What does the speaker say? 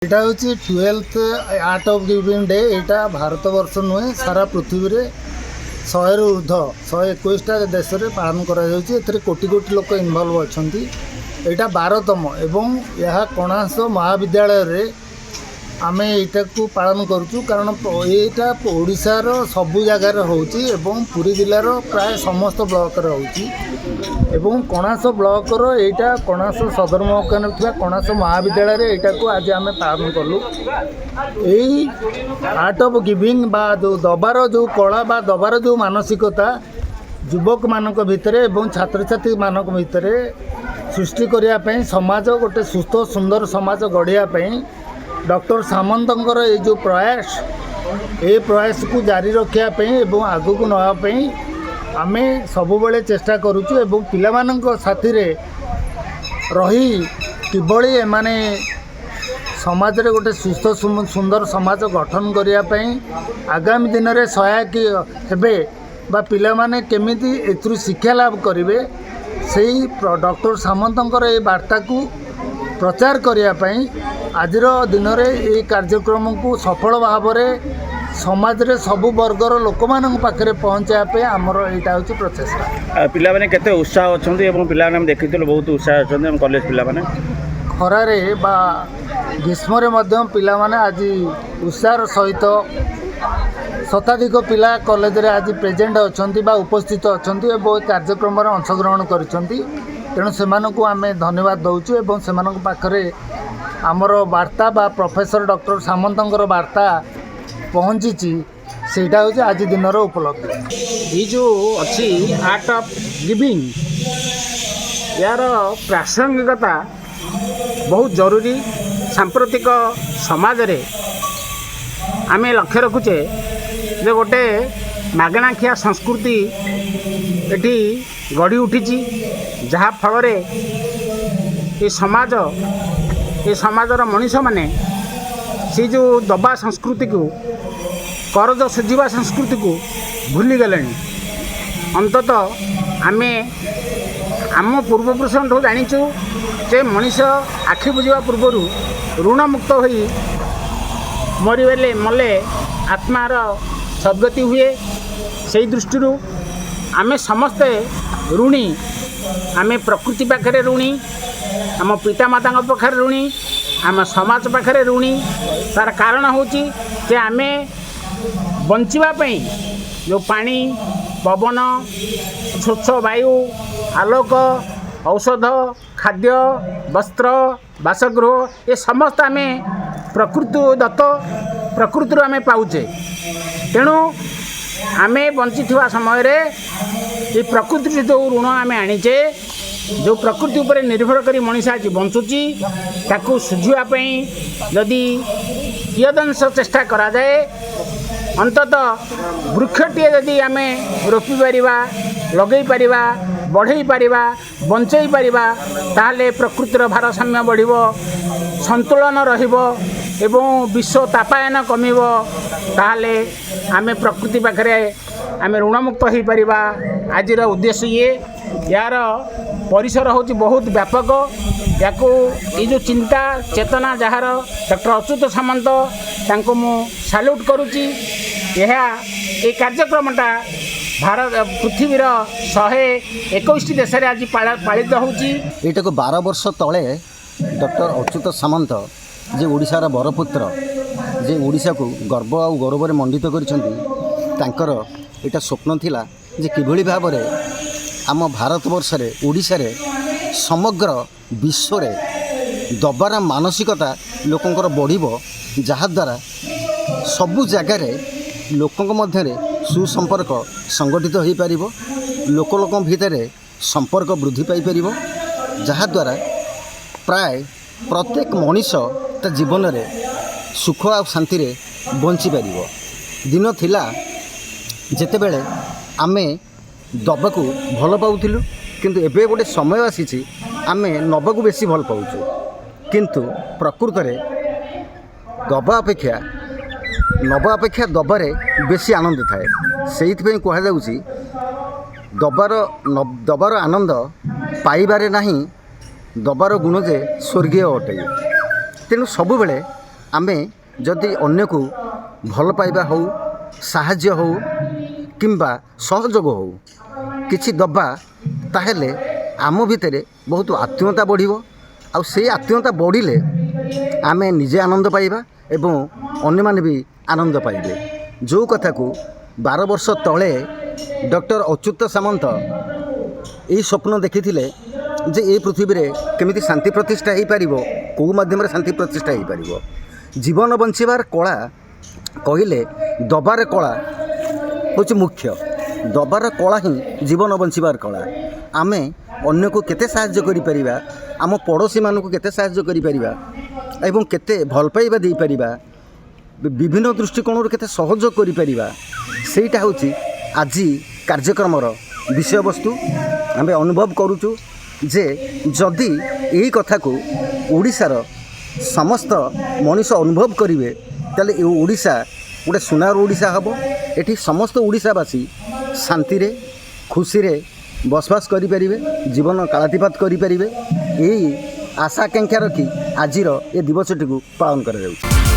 এটা হচ্ছে 12th art of giving day. यहाँ भारत वर्ष नुहे सारा पृथ्वी रे 100 रु ऊर्ध 121टा देश में पालन कर कोटी कोटी लोक इनवल्व अच्छा। यहाँ 12तम एवं यह कणास महाविद्यालय रे आमे यहाँ को पालन करूँ कारण यहाँ ओडिशार सबु जगार होची एवं पुरी जिलार प्राय समस्त ब्लॉक होची एवं कणास ब्लॉकर यहाँ कणास सदर महकुमा थी कणास महाविद्यालय यहाँ को आज आम पालन कलु। यही आर्ट ऑफ गिविंग बा जो दबार जो कला बा दबार जो मानसिकता युवक मानक भितर एवं छात्र छात्री मानक भितर सृष्टि करने समाज गोटे सुस्थ सुंदर समाज गढ़िया डॉक्टर सामंतर ये जो प्रयास को जारी रखापी एवं आगू को नापी आम सब चेष्टा करुचु एवं पिला साथी रे रही किभली माने समाज रे गोटे सुस्थ सुंदर समाज गठन करने आगामी दिन में सहायक हेबे बा पिला माने केमिति एथुरु शिक्षा लाभ करेंगे से डॉक्टर सामंतर ये वार्ता को प्रचार करने आजिर दिन में ये कार्यक्रम को सफल भाव में समाज रे सबु वर्गर लोक मान पाखे पहुँचापे आमर यहाँ हूँ प्रचेषा। पिला माने केते उत्साह अच्छे और पिला देखी बहुत उत्साह अच्छे कॉलेज पिला माने खरारे बा ग्रीष्म पिला माने आज उत्साह सहित शताधिक पिला कॉलेज रे आज प्रेजेंट अच्छा बा उपस्थित अच्छा और कार्यक्रम अंशग्रहण कर तेणु से आम धन्यवाद दौचु एवं से पाखरे आमर वार्ता बा प्रोफेसर डॉक्टर सामंतर वार्ता पहुँची सेटा हूँ आज दिन उपलब्धि। ये जो अच्छी आर्ट ऑफ गिविंग यार प्रासंगिकता बहुत जरूरी सांप्रतिक समाज रे आमे लक्ष्य रखुचे जे गोटे मागणा खिया संस्कृति एटी गढ़ी उठी जहाँ फल ये समाजर मनीष माने से जो दबा संस्कृति को करज सुझा संस्कृति को भूली गले अंतत आमे आम पूर्वपुरुष जाचु जे मनीष आखि बुझा पूर्वर ऋण मुक्त हो मरीगले मले आत्मार सद्गति हुए से दृष्टि आमे समस्ते ऋणी आमे प्रकृति पाखे ऋणी आम पितामाता पाखे ऋणी आम समाज पाखे ऋणी तार कारण हूँ जे आमे बंचापी जो पानी पवन स्वच्छ वायु आलोक औषध खाद्य वस्त्र बासगृह ये समस्त आमे प्रकृति दत्त प्रकृति आमे पाउचे तेणु आमे बंची समय रे ये प्रकृति जो ऋण आमे आनीचे जो प्रकृति उपर निर्भर करी मनीष आज बंचुची ताकू सुझापी जदि कियदंश चेष्टा करा जाए अंतत वृक्षटीए जदि आमे रोपी पारिबा लगई पारिबा बढ़ई पारिबा बंचई पारिबा ताहले प्रकृतिर भारसाम्य बढ़िबो संतुलन रहिबो एवं विश्व तापायन कमिबो ताहले आमे प्रकृति पाखरे आमे ऋणमुक्त हो पारिबा। आजिर उद्देश्य ये यार परिसर होची बहुत व्यापक याकू ये जो चिंता चेतना जहार डॉक्टर अच्युत सामंत तांको मु सैल्यूट करुची। ये कार्यक्रमटा भारत पृथ्वीर 121 देश में आज पालित होची। एटा को 12 वर्ष तले डॉक्टर अच्युत सामंत जे ओडिशार बरपुत्र जे ओडिशा को गर्व आ गौरव मंडित कर एटा स्वप्न थिला जे किभली भाव रे आम भारत वर्ष रे ओडिशा रे समग्र विश्व रे दबार मानसिकता लोकंकर बढ़िबो जहाद्वारा सबु जगार लोकंक मध्य सुसंपर्क संगठित हो पारिबो लोक लोक भितर संपर्क वृद्धि पाई पारिबो जहाद्वारा प्राय प्रत्येक मनीष ता जीवन रे सुख आ शांति रे बंची पारिबो। दिन थिला जेतेबेले आमे दबाकू भल पाउथिलु किंतु एबे गोटे समय आसीछि आमे नबाकू बेसी भल पाउछु किंतु प्रकृत रे दबा अपेक्षा दबारे बेसी आनंद थाए सेइथि कह जाउछि दबार आनंद पाइबारे नाही दबार गुण जे स्वर्गीय अटे। तेणु सबुबले ଆମେ ଯଦି ଅନ୍ୟକୁ ଭଲ ପାଇବା ହେଉ ସାହାଯ୍ୟ ହେଉ କିମ୍ବା ସହଯୋଗ ହେଉ କିଛି ଦେବା ତାହେଲେ ଆମ ଭିତରେ ବହୁତ ଆତ୍ମୀୟତା ବଢ଼ିବ। ଆଉ ସେଇ ଆତ୍ମୀୟତା ବଢ଼ିଲେ ଆମେ ନିଜେ ଆନନ୍ଦ ପାଇବା ଏବଂ ଅନ୍ୟମାନେ ବି ଆନନ୍ଦ ପାଇବେ। ଯେଉଁ କଥାକୁ 12 ବର୍ଷ ତଳେ ଡକ୍ଟର ଅଚ୍ୟୁତ ସାମନ୍ତ ଏହି ସ୍ୱପ୍ନ ଦେଖିଥିଲେ ଯେ ଏ ପୃଥିବୀରେ କେମିତି ଶାନ୍ତି ପ୍ରତିଷ୍ଠା ହୋଇପାରିବ, କେଉଁ ମାଧ୍ୟମରେ ଶାନ୍ତି ପ୍ରତିଷ୍ଠା ହୋଇପାରିବ। ଜୀବନ ବଞ୍ଚିବାର କଳା କହିଲେ ଦବାର କଳା ହେଉଛି ମୁଖ୍ୟ। ଦବାର କଳା ହିଁ ଜୀବନ ବଞ୍ଚିବାର କଳା। ଆମେ ଅନ୍ୟକୁ କେତେ ସାହାଯ୍ୟ କରିପାରିବା, ଆମ ପଡ଼ୋଶୀମାନଙ୍କୁ କେତେ ସାହାଯ୍ୟ କରିପାରିବା ଏବଂ କେତେ ଭଲ ପାଇବା ଦେଇପାରିବା, ବିଭିନ୍ନ ଦୃଷ୍ଟିକୋଣରୁ କେତେ ସହଯୋଗ କରିପାରିବା, ସେଇଟା ହେଉଛି ଆଜି କାର୍ଯ୍ୟକ୍ରମର ବିଷୟବସ୍ତୁ। ଆମେ ଅନୁଭବ କରୁଛୁ ଯେ ଯଦି ଏହି କଥାକୁ ଓଡ଼ିଶାର ସମସ୍ତ ମଣିଷ ଅନୁଭବ କରିବେ ତାହେଲେ ଏ ଓଡ଼ିଶା ଗୋଟେ ସୁନାର ଓଡ଼ିଶା ହେବ। ଏଠି ସମସ୍ତ ଓଡ଼ିଶାବାସୀ ଶାନ୍ତିରେ ଖୁସିରେ ବସବାସ କରିପାରିବେ, ଜୀବନ କାଳାତିପାତ କରିପାରିବେ। ଏହି ଆଶା ଆକାଂକ୍ଷା ରଖି ଆଜିର ଏ ଦିବସଟିକୁ ପାଳନ କରାଯାଉଛି।